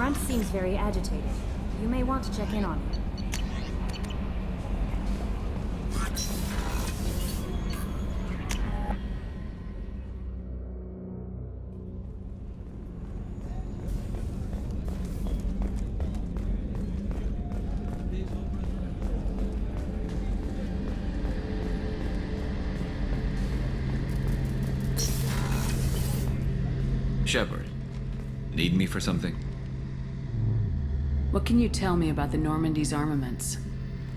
Grunt seems very agitated. You may want to check in on him. Shepard, need me for something? What can you tell me about the Normandy's armaments?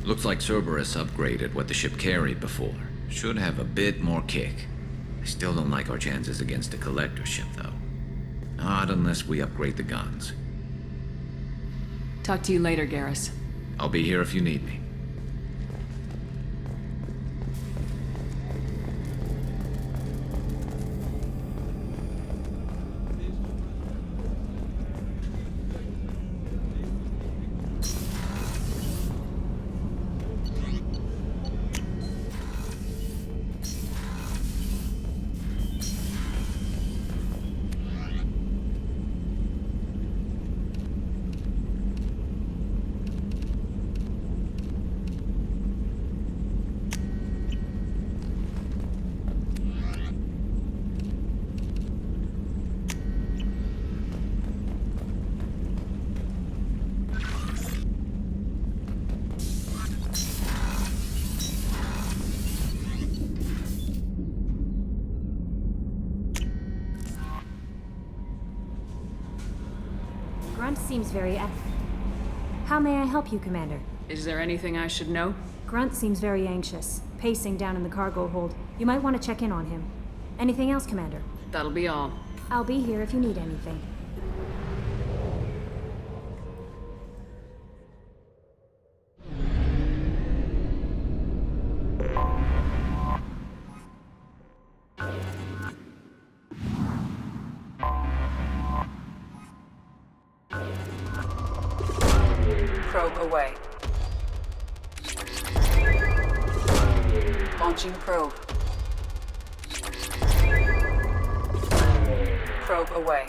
Looks like Cerberus upgraded what the ship carried before. Should have a bit more kick. I still don't like our chances against a collector ship, though. Not unless we upgrade the guns. Talk to you later, Garrus. I'll be here if you need me. Grunt seems very How may I help you, Commander? Is there anything I should know? Grunt seems very anxious, pacing down in the cargo hold. You might want to check in on him. Anything else, Commander? That'll be all. I'll be here if you need anything. Probe away. Launching probe. Probe away.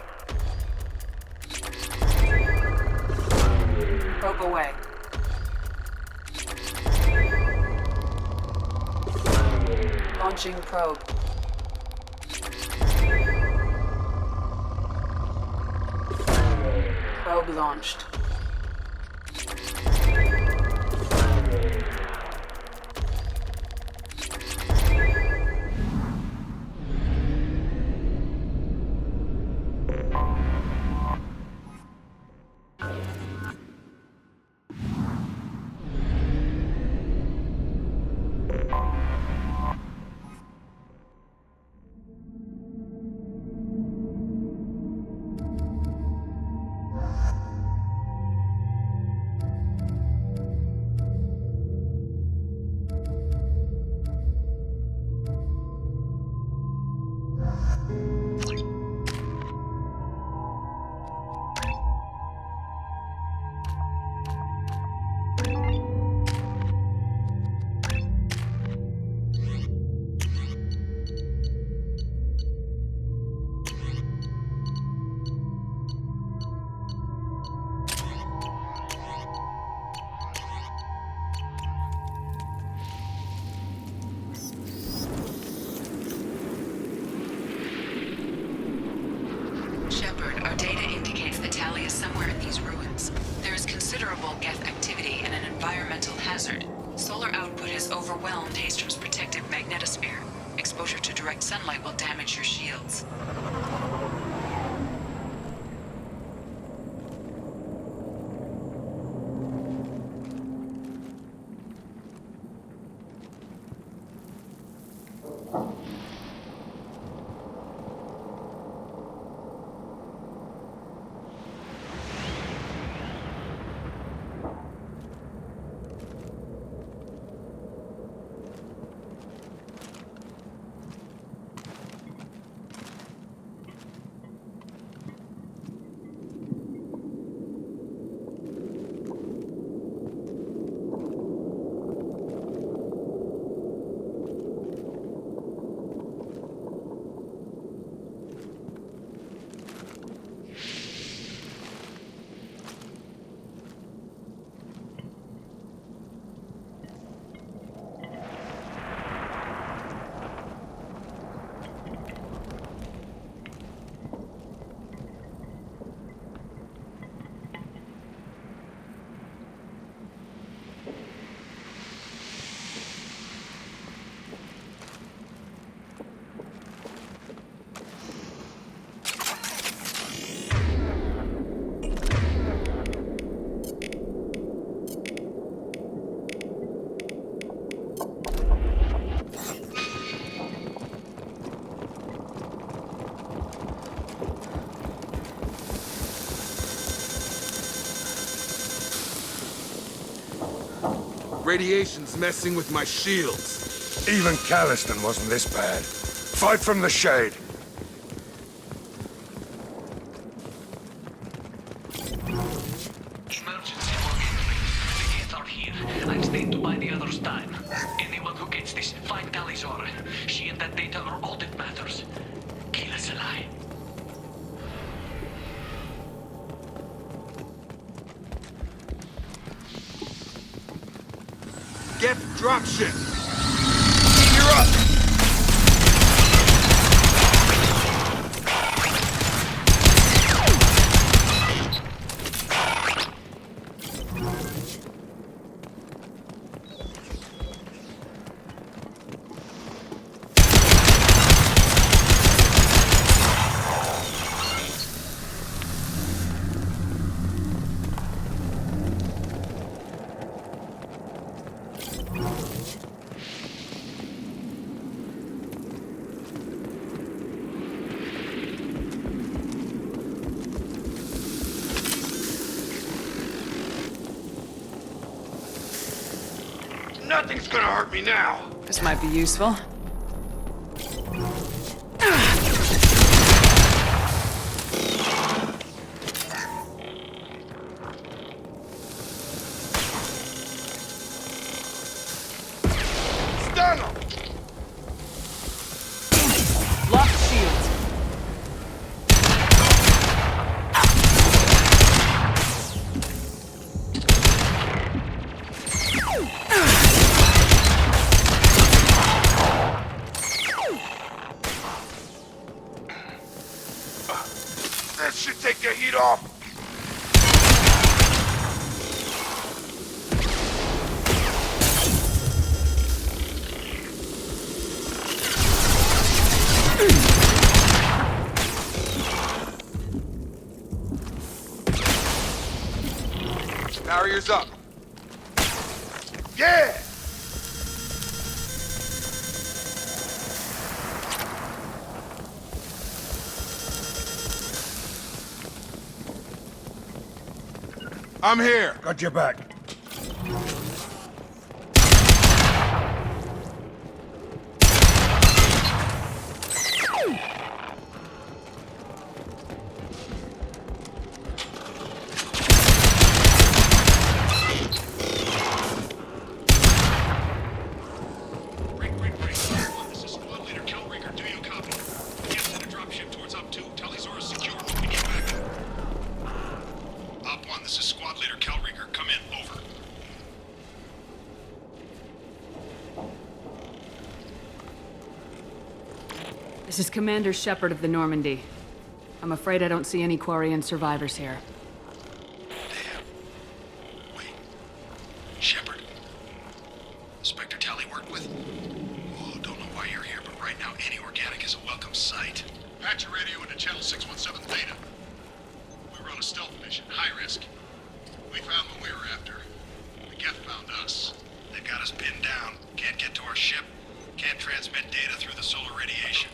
Probe away. Launching probe. Probe launched. Our data indicates that Tali is somewhere in these ruins. There is considerable Geth activity and an environmental hazard. Solar output has overwhelmed Hastrom's protective magnetosphere. Exposure to direct sunlight will damage your shields. Radiation's messing with my shields. Even Calliston wasn't this bad. Fight from the shade. Emergency warning. The gates are here. I've stayed to buy the others time. Anyone who gets this, find Talizora. She and that data are all that matters. Kill us alive. Get dropship! You're up! Nothing's gonna hurt me now. This might be useful. Stun him! Lock shields. That should take the heat off. Barriers up. Yeah! I'm here. Got your back. This is Squad Leader Kelringer. Do you copy? Get to the dropship towards Up 2. Talizora secure. We get back. Op 1, this is Squad Leader Kelringer. Come in. Over. This is Commander Shepard of the Normandy. I'm afraid I don't see any Quarian survivors here. Damn. Wait. Shepard? Inspector Tally worked with? Oh, don't know why you're here, but right now any organic is a welcome sight. Patch your radio into channel 617 Theta. We were on a stealth mission, high risk. We found what we were after. The Geth found us. They've got us pinned down. Can't get to our ship. Can't transmit data through the solar radiation.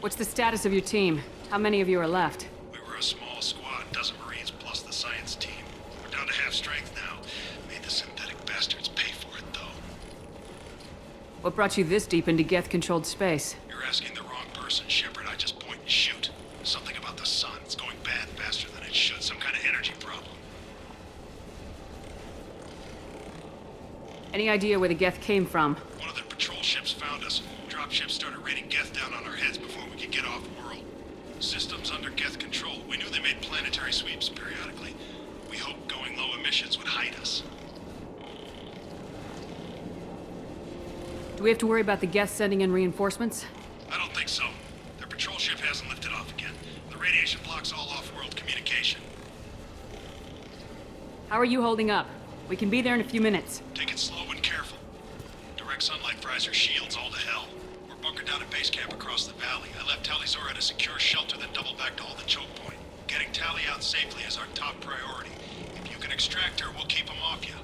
What's the status of your team? How many of you are left? We were a small squad, dozen Marines plus the science team. We're down to half strength now. Made the synthetic bastards pay for it, though. What brought you this deep into Geth-controlled space? You're asking the wrong person, Shepard. I just point and shoot. Something about the sun. It's going bad faster than it should. Some kind of energy problem. Any idea where the Geth came from? One of the patrol ships found us. Dropships started raining Geth down on our heads before we could get off-world. Systems under Geth control. We knew they made planetary sweeps periodically. We hoped going low emissions would hide us. Do we have to worry about the Geth sending in reinforcements? I don't think so. Their patrol ship hasn't lifted off again. The radiation blocks all off-world communication. How are you holding up? We can be there in a few minutes. Take it slow and careful. Direct sunlight fries our shields all to hell. We're bunkered down at base camp across the valley. I left Talizora at a secure shelter, then doubled back to hold the choke point. Getting Tally out safely is our top priority. If you can extract her, we'll keep them off you.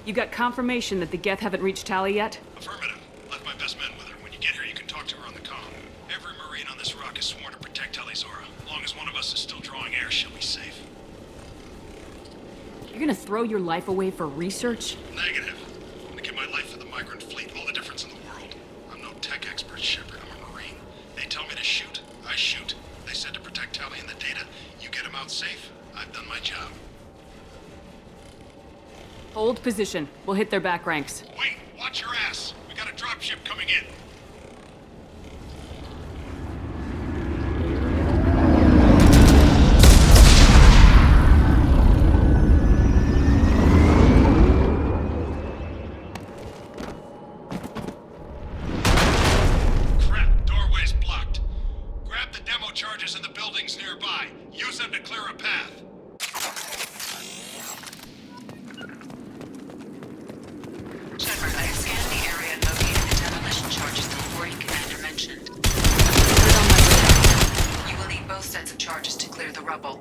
You got confirmation that the Geth haven't reached Tally yet? Affirmative. Left my best men with her. When you get here, you can talk to her on the comm. Every Marine on this rock is sworn to protect Talizora. As long as one of us is still drawing air, she'll be safe. throw your life away for research? Negative. I'm gonna give my life for the migrant fleet, all the difference in the world. I'm no tech expert, Shepard. I'm a Marine. They tell me to shoot, I shoot. They said to protect Tally and the data. You get them out safe, I've done my job. Hold position. We'll hit their back ranks. Wait, watch your ass. We got a dropship coming in. Crap, doorway's blocked. Grab the demo charges in the buildings nearby. Use them to clear a path. Shepard, I have scanned the area and located the demolition charges the quarry commander mentioned. Put it on my radar. You will need both sets of charges to clear the rubble.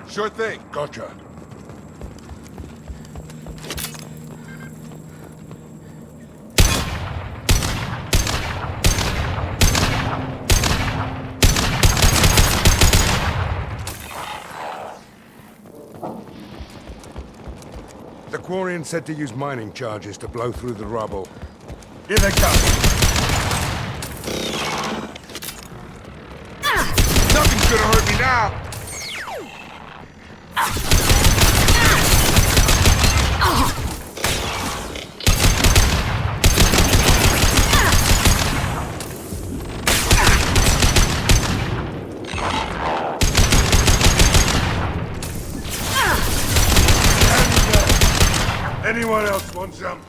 Sure thing. Gotcha. The Quarian said to use mining charges to blow through the rubble. Here they come. Nothing's gonna hurt me now. Anyone else want some?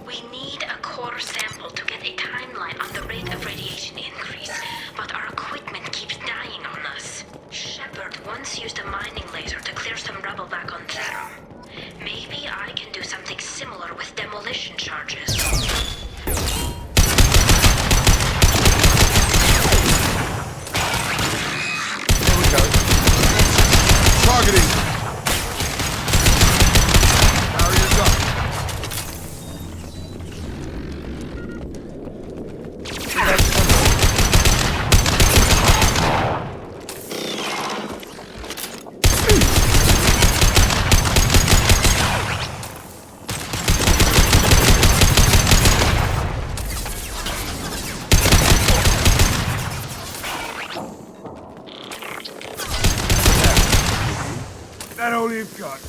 We need a core sample to get a timeline on the rate of radiation increase, but our equipment keeps dying on us. Shepard once used a mining laser to clear some rubble back on Therum. Maybe I can do something similar with demolition charges. Here we go. Targeting. Barriers up. That all you've got?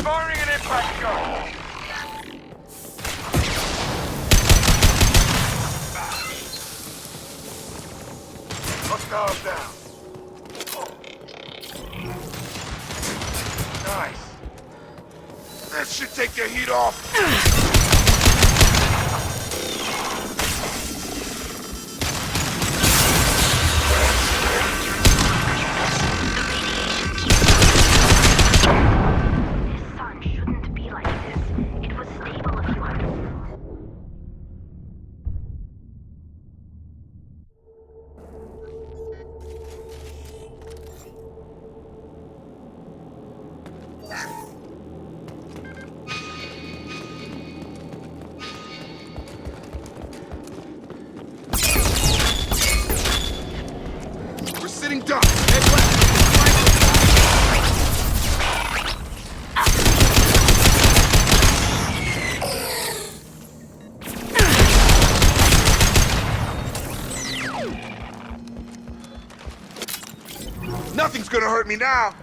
Firing an impact gun! Hostiles down. Nice. That should take the heat off. This sun shouldn't be like this. It was stable a few hundred. We're sitting ducks. Head left. Nothing's gonna hurt me now.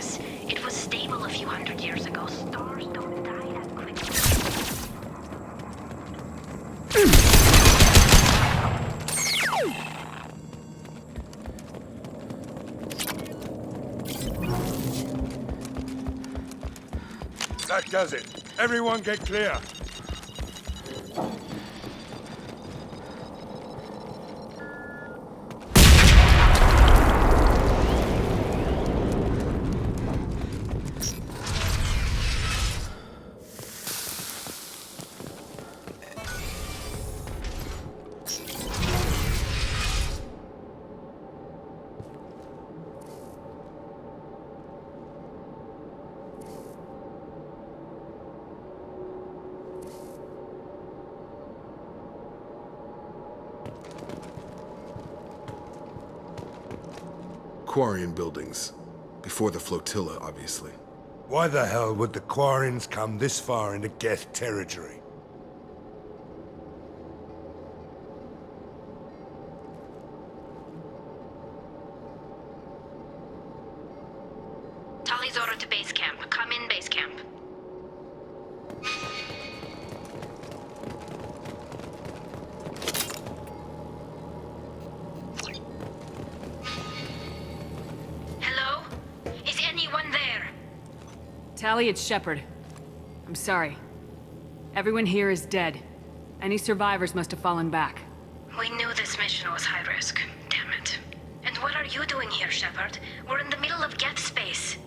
Sirius. It was stable a few hundred years ago. Stars don't die that quickly. That does it. Everyone get clear. Quarian buildings. Before the flotilla, obviously. Why the hell would the Quarians come this far into Geth territory? Tali's order to base camp. Come in, base camp. Hello? Is anyone there? Tali, it's Shepard. I'm sorry. Everyone here is dead. Any survivors must have fallen back. We knew this mission was high risk. Damn it. And what are you doing here, Shepard? We're in the middle of Geth space.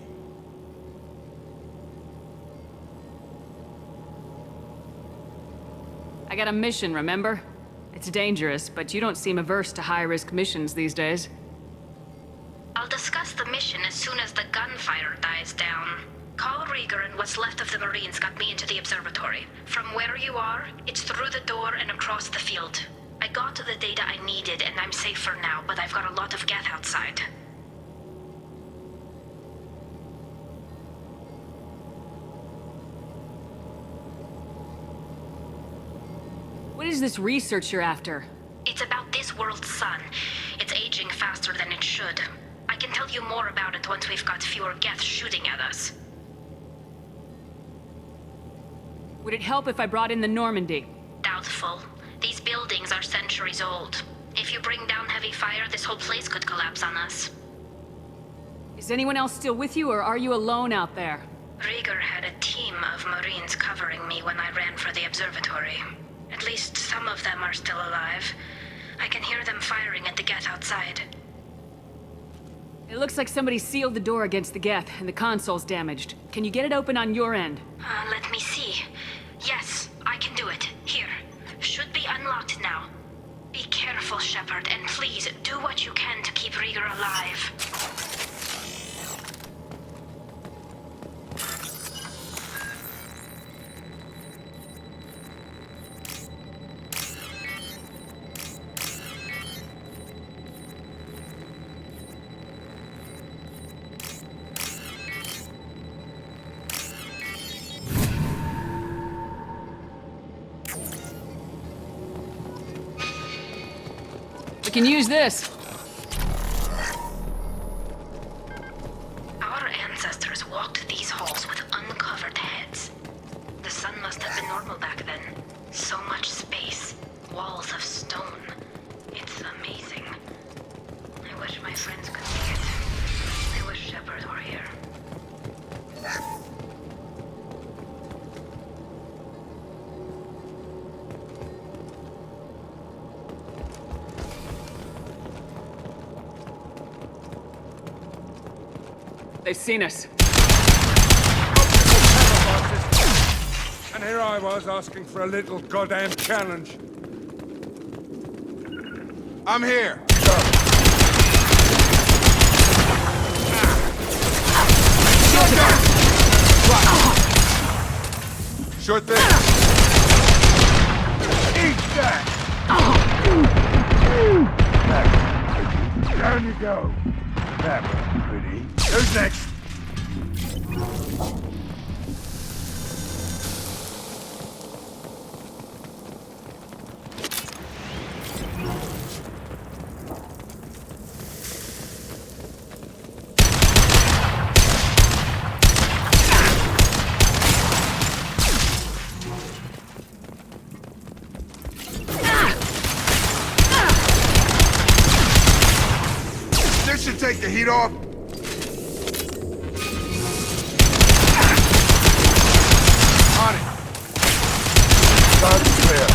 I got a mission, remember? It's dangerous, but you don't seem averse to high-risk missions these days. I'll discuss the mission as soon as the gunfire dies down. Call Rieger and what's left of the Marines got me into the observatory. From where you are, it's through the door and across the field. I got to the data I needed and I'm safe for now, but I've got a lot of Geth outside. What is this research you're after? It's about this world's sun. It's aging faster than it should. I can tell you more about it once we've got fewer Geth shooting at us. Would it help if I brought in the Normandy? Doubtful. These buildings are centuries old. If you bring down heavy fire, this whole place could collapse on us. Is anyone else still with you, or are you alone out there? Rieger had a team of Marines covering me when I ran for the observatory. At least some of them are still alive. I can hear them firing at the Geth outside. It looks like somebody sealed the door against the Geth, and the console's damaged. Can you get it open on your end? Let me see. Yes, I can do it. Here. Should be unlocked now. Be careful, Shepard, and please do what you can to keep Rieger alive. We can use this. Our ancestors walked these halls with uncovered heads. The sun must have been normal back then. So much space. Walls of stone. It's amazing. I wish my friends could see it. I wish Shepard were here. They've seen us. And here I was asking for a little goddamn challenge. I'm here. Sure thing. Eat that! Down you go. That was pretty. Who's next? Take the heat off. On it. Target's clear.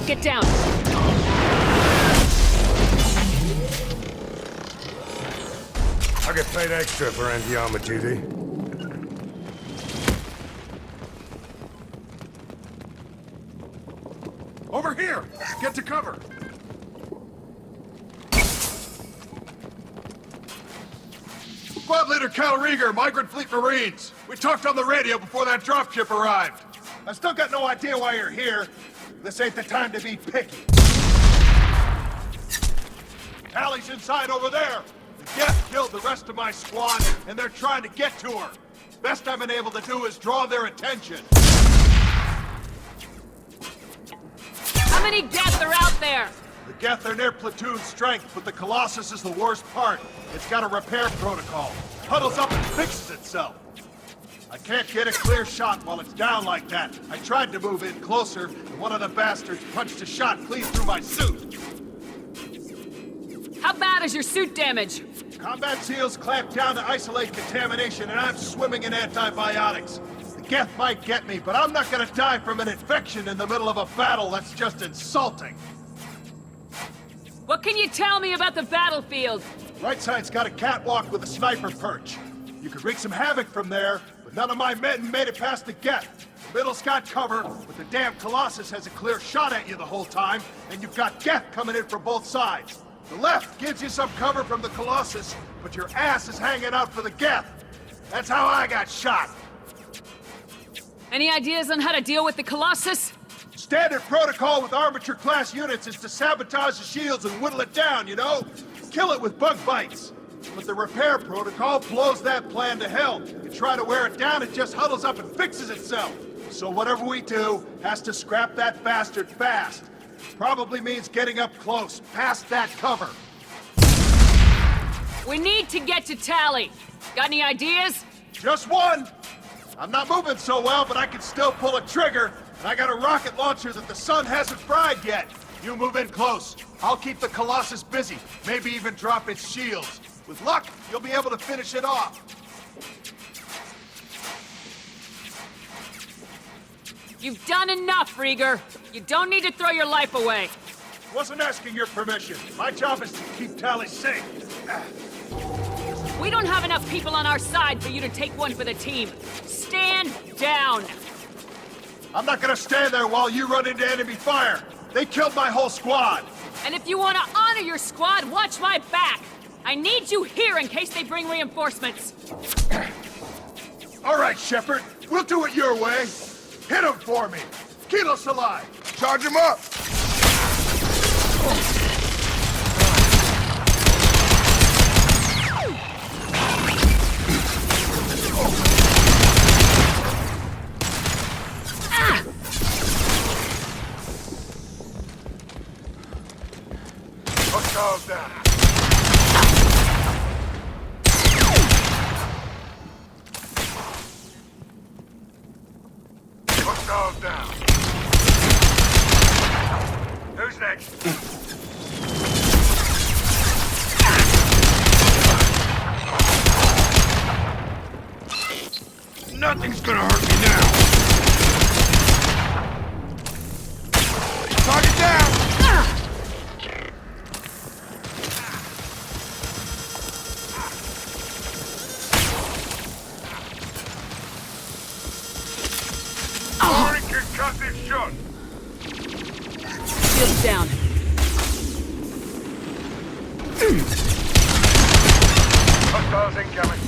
Get down! I get paid extra for anti-armor duty. Over here! Get to cover! Squad Leader Cal Rieger, Migrant Fleet Marines. We talked on the radio before that dropship arrived. I still got no idea why you're here. This ain't the time to be picky. Allie's inside over there. The Geth killed the rest of my squad, and they're trying to get to her. Best I've been able to do is draw their attention. How many Geth are out there? The Geth are near platoon strength, but the Colossus is the worst part. It's got a repair protocol. Huddles up and fixes itself. I can't get a clear shot while it's down like that. I tried to move in closer, and one of the bastards punched a shot clean through my suit. How bad is your suit damage? Combat SEALs clamped down to isolate contamination, and I'm swimming in antibiotics. The Geth might get me, but I'm not gonna die from an infection in the middle of a battle. That's just insulting. What can you tell me about the battlefield? Right side's got a catwalk with a sniper perch. You could wreak some havoc from there, but none of my men made it past the Geth. The middle's got cover, but the damn Colossus has a clear shot at you the whole time, and you've got Geth coming in from both sides. The left gives you some cover from the Colossus, but your ass is hanging out for the Geth. That's how I got shot. Any ideas on how to deal with the Colossus? Standard protocol with armature-class units is to sabotage the shields and whittle it down, you know? Kill it with bug bites. But the repair protocol blows that plan to hell. You try to wear it down, it just huddles up and fixes itself. So whatever we do has to scrap that bastard fast. Probably means getting up close, past that cover. We need to get to Tally. Got any ideas? Just one! I'm not moving so well, but I can still pull a trigger, and I got a rocket launcher that the sun hasn't fried yet. You move in close. I'll keep the Colossus busy, maybe even drop its shields. With luck, you'll be able to finish it off. You've done enough, Rieger. You don't need to throw your life away. Wasn't asking your permission. My job is to keep Tally safe. We don't have enough people on our side for you to take one for the team. Stand down. I'm not gonna stand there while you run into enemy fire. They killed my whole squad. And if you want to honor your squad, watch my back. I need you here in case they bring reinforcements. All right, Shepard. We'll do it your way. Hit him for me. Kilos alive. Charge him up! Hostiles down. Hostiles down. Who's next? Nothing's gonna hurt me now! Target down! Positive shot. Shield's down. Hostiles incoming.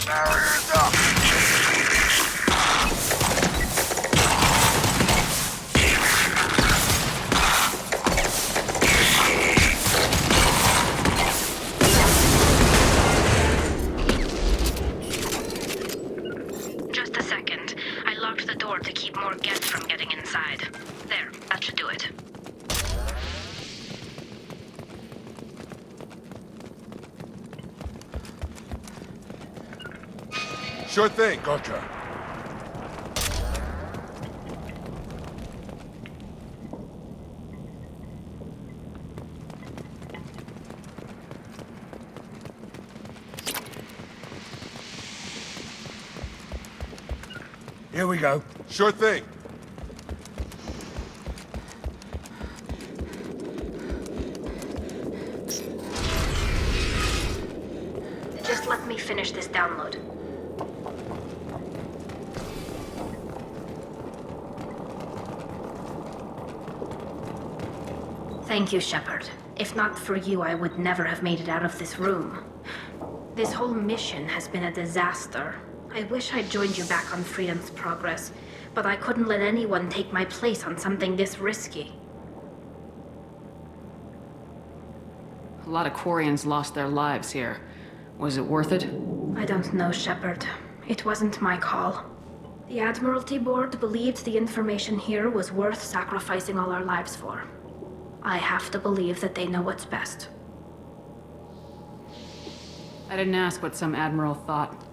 Barriers up! Just a second. I locked the door to keep more Geth from getting inside. There, that should do it. Sure thing. Gotcha. Here we go. Sure thing. Just let me finish this download. Thank you, Shepard. If not for you, I would never have made it out of this room. This whole mission has been a disaster. I wish I'd joined you back on Freedom's Progress, but I couldn't let anyone take my place on something this risky. A lot of Quarians lost their lives here. Was it worth it? I don't know, Shepard. It wasn't my call. The Admiralty Board believed the information here was worth sacrificing all our lives for. I have to believe that they know what's best. I didn't ask what some admiral thought.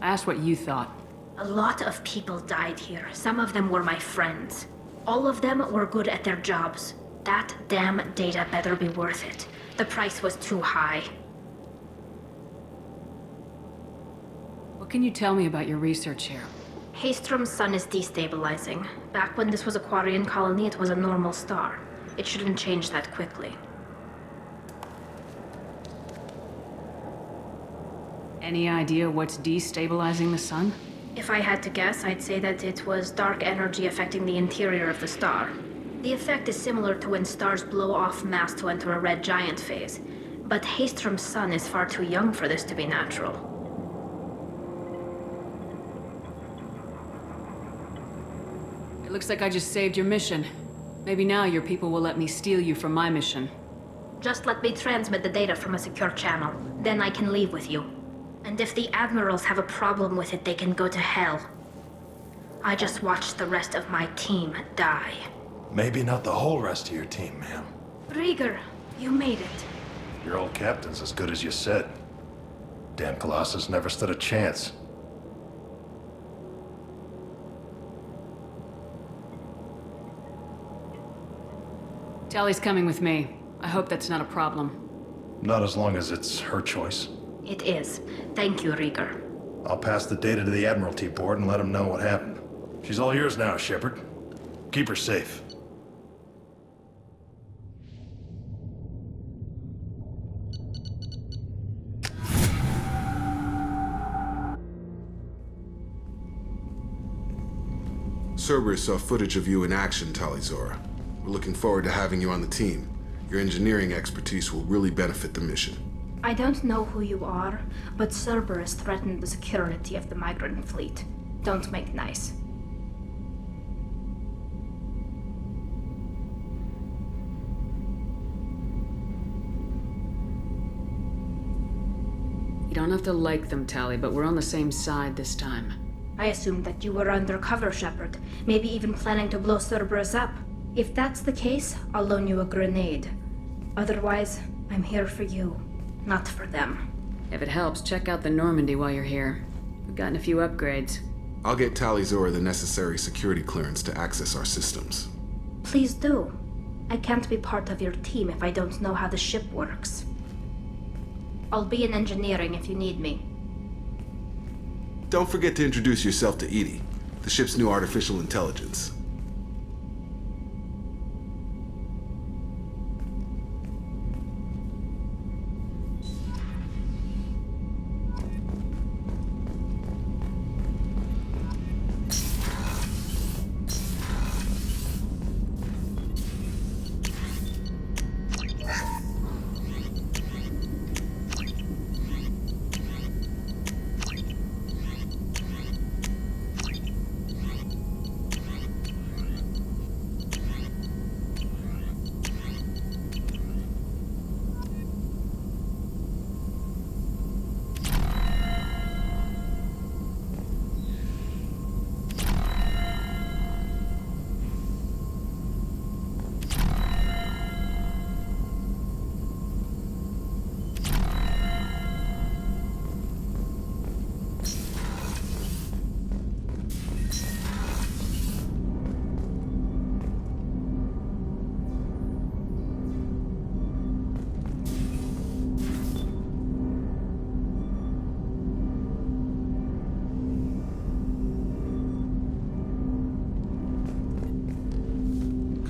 I asked what you thought. A lot of people died here. Some of them were my friends. All of them were good at their jobs. That damn data better be worth it. The price was too high. What can you tell me about your research here? Hastrom's sun is destabilizing. Back when this was a Quarian colony, it was a normal star. It shouldn't change that quickly. Any idea what's destabilizing the sun? If I had to guess, I'd say that it was dark energy affecting the interior of the star. The effect is similar to when stars blow off mass to enter a red giant phase. But Hastrom's sun is far too young for this to be natural. It looks like I just saved your mission. Maybe now your people will let me steal you from my mission. Just let me transmit the data from a secure channel. Then I can leave with you. And if the Admirals have a problem with it, they can go to hell. I just watched the rest of my team die. Maybe not the whole rest of your team, ma'am. Rieger, you made it. Your old captain's as good as you said. Damn Colossus never stood a chance. Tally's coming with me. I hope that's not a problem. Not as long as it's her choice. It is. Thank you, Rieger. I'll pass the data to the Admiralty Board and let them know what happened. She's all yours now, Shepard. Keep her safe. Cerberus saw footage of you in action, Tali'Zorah. We're looking forward to having you on the team. Your engineering expertise will really benefit the mission. I don't know who you are, but Cerberus threatened the security of the migrant fleet. Don't make nice. You don't have to like them, Tally, but we're on the same side this time. I assumed that you were undercover, Shepard. Maybe even planning to blow Cerberus up. If that's the case, I'll loan you a grenade. Otherwise, I'm here for you, not for them. If it helps, check out the Normandy while you're here. We've gotten a few upgrades. I'll get Talizora the necessary security clearance to access our systems. Please do. I can't be part of your team if I don't know how the ship works. I'll be in engineering if you need me. Don't forget to introduce yourself to EDI, the ship's new artificial intelligence.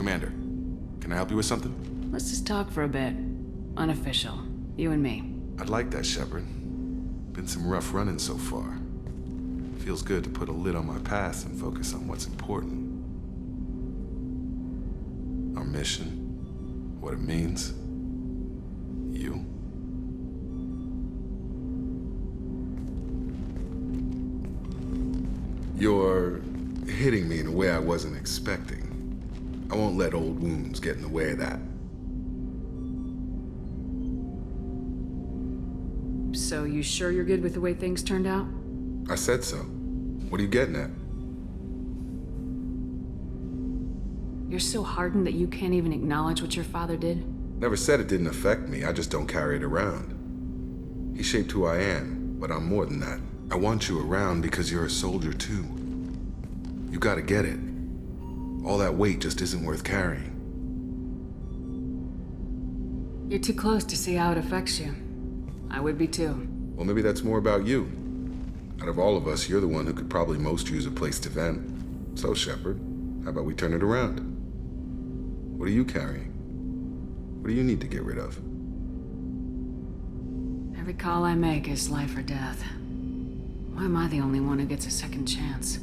Commander, can I help you with something? Let's just talk for a bit. Unofficial. You and me. I'd like that, Shepard. Been some rough running so far. Feels good to put a lid on my past and focus on what's important. Our mission, what it means, you. You're hitting me in a way I wasn't expecting. I won't let old wounds get in the way of that. So you sure you're good with the way things turned out? I said so. What are you getting at? You're so hardened that you can't even acknowledge what your father did? Never said it didn't affect me, I just don't carry it around. He shaped who I am, but I'm more than that. I want you around because you're a soldier too. You gotta get it. All that weight just isn't worth carrying. You're too close to see how it affects you. I would be too. Well, maybe that's more about you. Out of all of us, you're the one who could probably most use a place to vent. So, Shepard, how about we turn it around? What are you carrying? What do you need to get rid of? Every call I make is life or death. Why am I the only one who gets a second chance?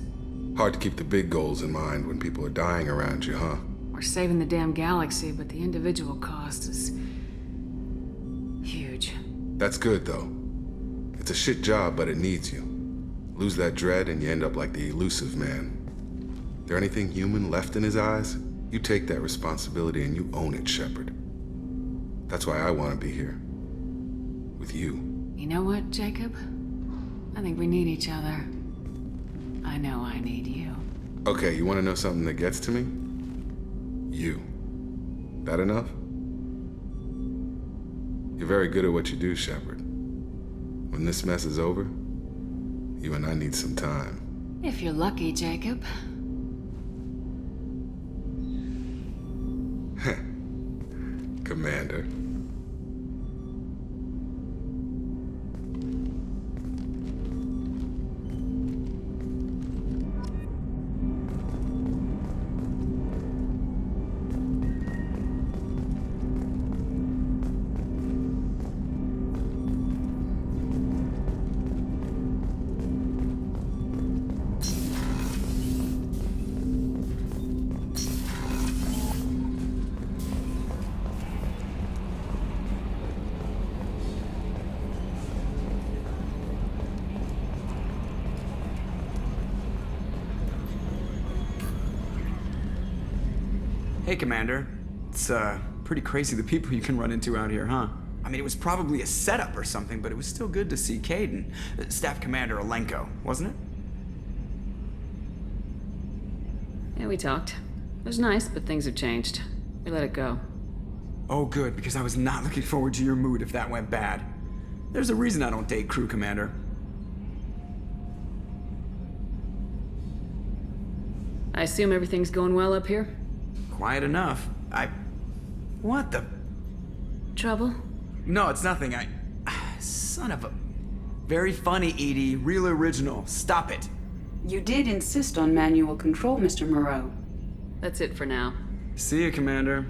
Hard to keep the big goals in mind when people are dying around you, huh? We're saving the damn galaxy, but the individual cost is huge. That's good, though. It's a shit job, but it needs you. Lose that dread and you end up like the elusive man. There anything human left in his eyes? You take that responsibility and you own it, Shepard. That's why I want to be here. With you. You know what, Jacob? I think we need each other. I know I need you. Okay, you want to know something that gets to me? You. That enough? You're very good at what you do, Shepard. When this mess is over, you and I need some time. If you're lucky, Jacob. Commander. Hey, Commander. It's, pretty crazy the people you can run into out here, huh? I mean, it was probably a setup or something, but it was still good to see Kaidan. Staff Commander Alenko, wasn't it? Yeah, we talked. It was nice, but things have changed. We let it go. Oh, good, because I was not looking forward to your mood if that went bad. There's a reason I don't date crew, Commander. I assume everything's going well up here? Quiet enough. What the? Trouble? No, it's nothing. Son of a... Very funny, Edie. Real original. Stop it. You did insist on manual control, Mr. Moreau. That's it for now. See you, Commander.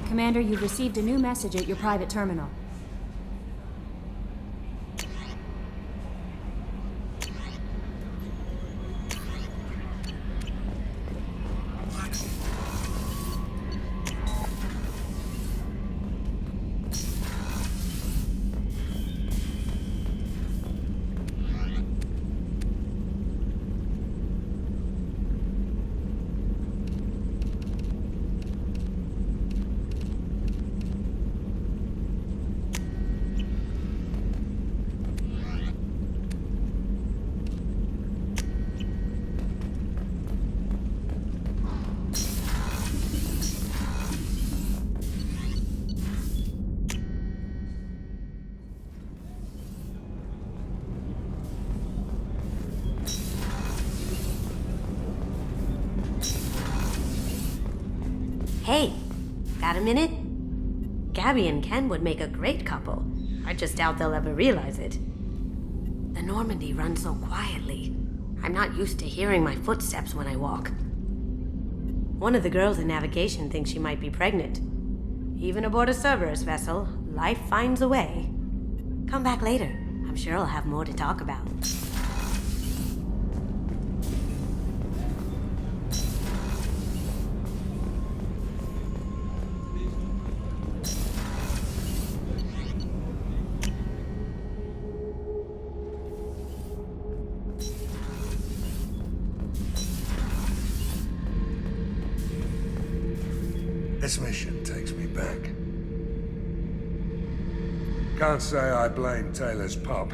Commander, you've received a new message at your private terminal. Hey, got a minute? Gabby and Ken would make a great couple. I just doubt they'll ever realize it. The Normandy runs so quietly. I'm not used to hearing my footsteps when I walk. One of the girls in navigation thinks she might be pregnant. Even aboard a Cerberus vessel, life finds a way. Come back later. I'm sure I'll have more to talk about. This mission takes me back. Can't say I blame Taylor's pop.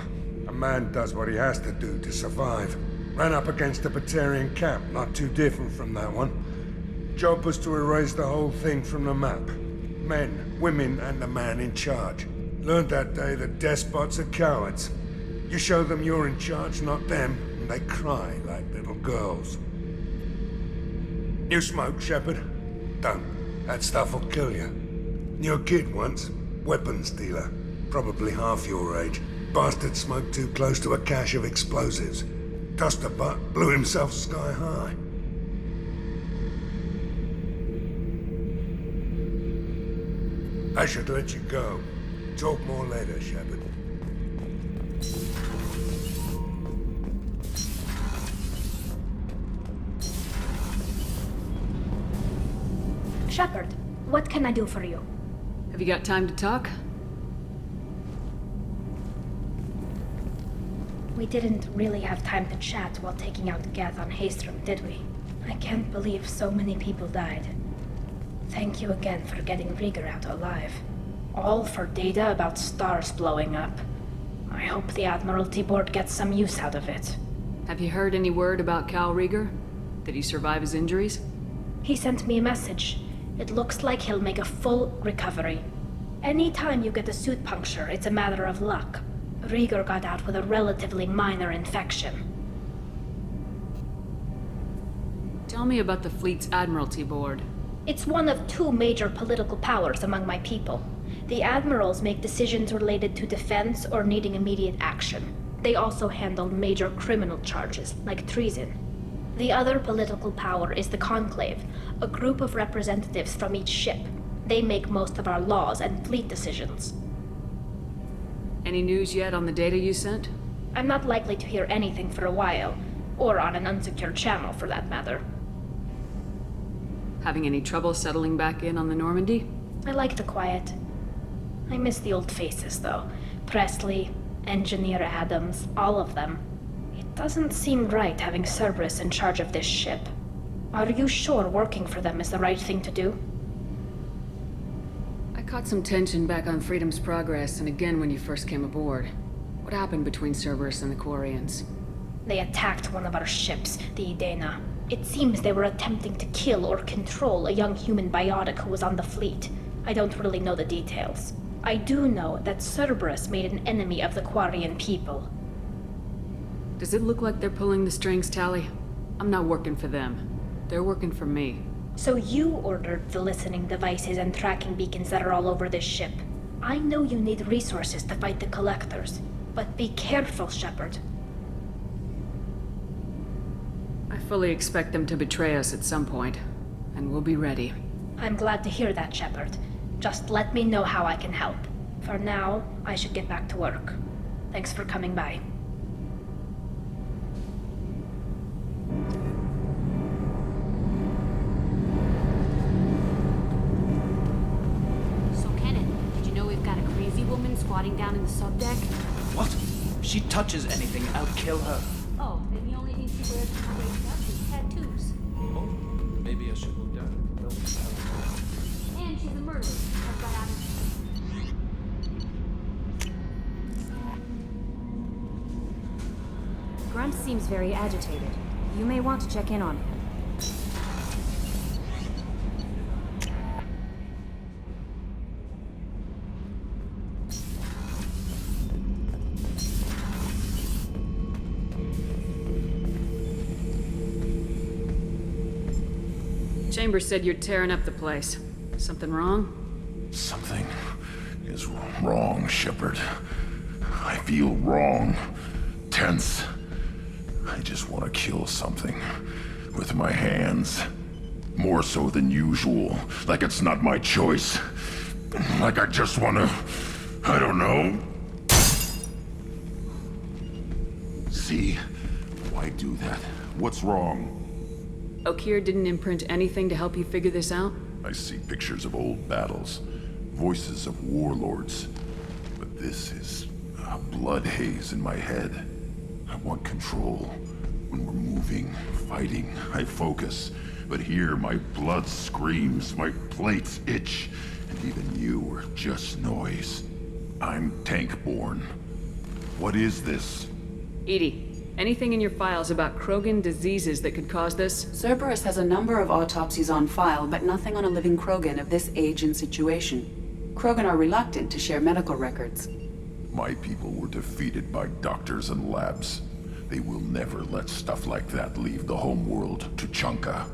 A man does what he has to do to survive. Ran up against a Batarian camp, not too different from that one. Job was to erase the whole thing from the map. Men, women, and the man in charge. Learned that day that despots are cowards. You show them you're in charge, not them, and they cry like little girls. You smoke, Shepard? Don't. That stuff will kill you. You're a kid once. Weapons dealer. Probably half your age. Bastard smoked too close to a cache of explosives. Tossed a butt, blew himself sky high. I should let you go. Talk more later, Shepard. Shepard, what can I do for you? Have you got time to talk? We didn't really have time to chat while taking out Geth on Haestrom, did we? I can't believe so many people died. Thank you again for getting Rieger out alive. All for data about stars blowing up. I hope the Admiralty Board gets some use out of it. Have you heard any word about Cal Rieger? Did he survive his injuries? He sent me a message. It looks like he'll make a full recovery. Anytime you get a suit puncture, it's a matter of luck. Rieger got out with a relatively minor infection. Tell me about the fleet's Admiralty Board. It's one of two major political powers among my people. The admirals make decisions related to defense or needing immediate action. They also handle major criminal charges, like treason. The other political power is the Conclave, a group of representatives from each ship. They make most of our laws and fleet decisions. Any news yet on the data you sent? I'm not likely to hear anything for a while, or on an unsecured channel for that matter. Having any trouble settling back in on the Normandy? I like the quiet. I miss the old faces, though. Presley, Engineer Adams, all of them. It doesn't seem right having Cerberus in charge of this ship. Are you sure working for them is the right thing to do? I caught some tension back on Freedom's Progress and again when you first came aboard. What happened between Cerberus and the Quarians? They attacked one of our ships, the Idena. It seems they were attempting to kill or control a young human biotic who was on the fleet. I don't really know the details. I do know that Cerberus made an enemy of the Quarian people. Does it look like they're pulling the strings, Tali? I'm not working for them. They're working for me. So you ordered the listening devices and tracking beacons that are all over this ship. I know you need resources to fight the Collectors, but be careful, Shepard. I fully expect them to betray us at some point, and we'll be ready. I'm glad to hear that, Shepard. Just let me know how I can help. For now, I should get back to work. Thanks for coming by. So, Kenneth, did you know we've got a crazy woman squatting down in the subdeck? What? If she touches anything, I'll kill her. Oh, then the only thing she wears to cover up is tattoos. Oh, maybe I should look down. And she's a murderer. I've got out of Grunt seems very agitated. You may want to check in on him. Chambers said you're tearing up the place. Something wrong? Something is wrong, Shepard. I feel wrong. Tense. I just want to kill something. With my hands. More so than usual. Like it's not my choice. Like I just want to... I don't know. See? Why do that? What's wrong? Okeer didn't imprint anything to help you figure this out? I see pictures of old battles. Voices of warlords. But this is a blood haze in my head. I want control. When we're moving, fighting, I focus. But here, my blood screams, my plates itch, and even you are just noise. I'm tank-born. What is this? Edie, anything in your files about Krogan diseases that could cause this? Cerberus has a number of autopsies on file, but nothing on a living Krogan of this age and situation. Krogan are reluctant to share medical records. My people were defeated by doctors and labs. They will never let stuff like that leave the homeworld to Chunka.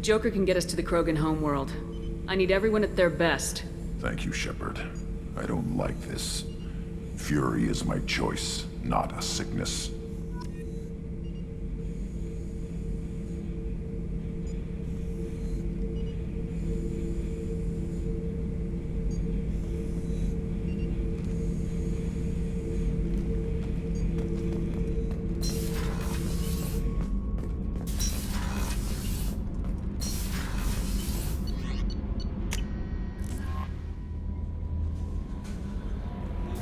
Joker can get us to the Krogan homeworld. I need everyone at their best. Thank you, Shepard. I don't like this. Fury is my choice, not a sickness.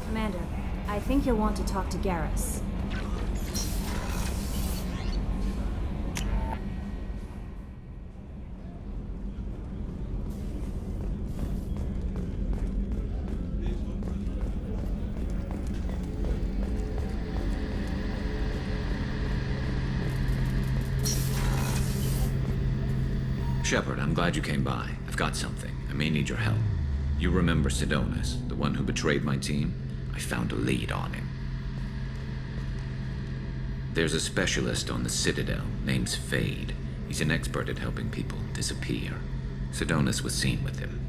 Commander, I think you'll want to talk to Garrus. Shepard, I'm glad you came by. I've got something. I may need your help. You remember Sidonus, the one who betrayed my team? I found a lead on him. There's a specialist on the Citadel named Fade. He's an expert at helping people disappear. Sidonus was seen with him.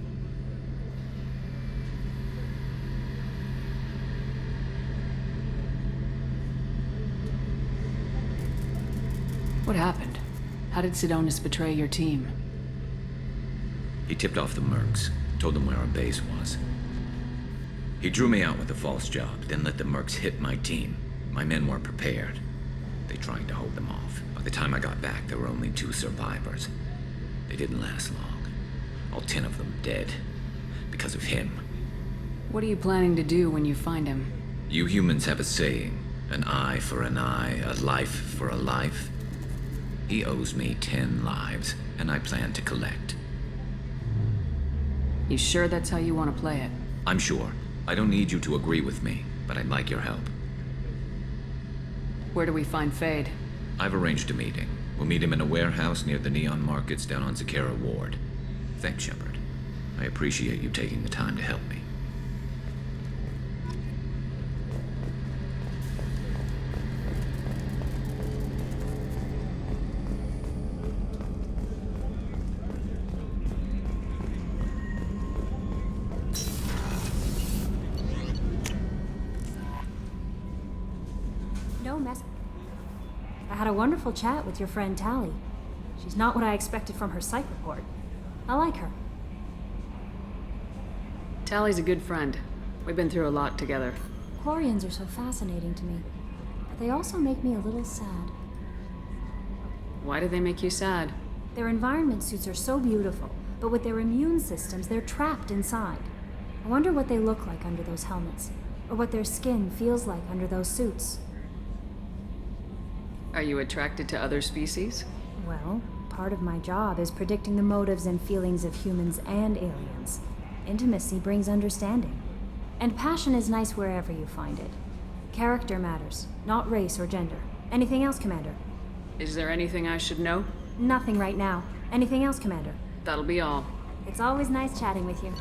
What happened? How did Sidonus betray your team? He tipped off the mercs, told them where our base was. He drew me out with a false job, then let the mercs hit my team. My men weren't prepared. They tried to hold them off. By the time I got back, there were only 2 survivors. They didn't last long. All 10 of them dead. Because of him. What are you planning to do when you find him? You humans have a saying, an eye for an eye, a life for a life. He owes me 10 lives, and I plan to collect. You sure that's how you want to play it? I'm sure. I don't need you to agree with me, but I'd like your help. Where do we find Fade? I've arranged a meeting. We'll meet him in a warehouse near the Neon Markets down on Zakera Ward. Thanks, Shepard. I appreciate you taking the time to help me. No mess. I had a wonderful chat with your friend Tali. She's not what I expected from her psych report. I like her. Tally's a good friend. We've been through a lot together. Quarians are so fascinating to me, but they also make me a little sad. Why do they make you sad? Their environment suits are so beautiful, but with their immune systems, they're trapped inside. I wonder what they look like under those helmets, or what their skin feels like under those suits. Are you attracted to other species? Well, part of my job is predicting the motives and feelings of humans and aliens. Intimacy brings understanding. And passion is nice wherever you find it. Character matters, not race or gender. Anything else, Commander? Is there anything I should know? Nothing right now. Anything else, Commander? That'll be all. It's always nice chatting with you.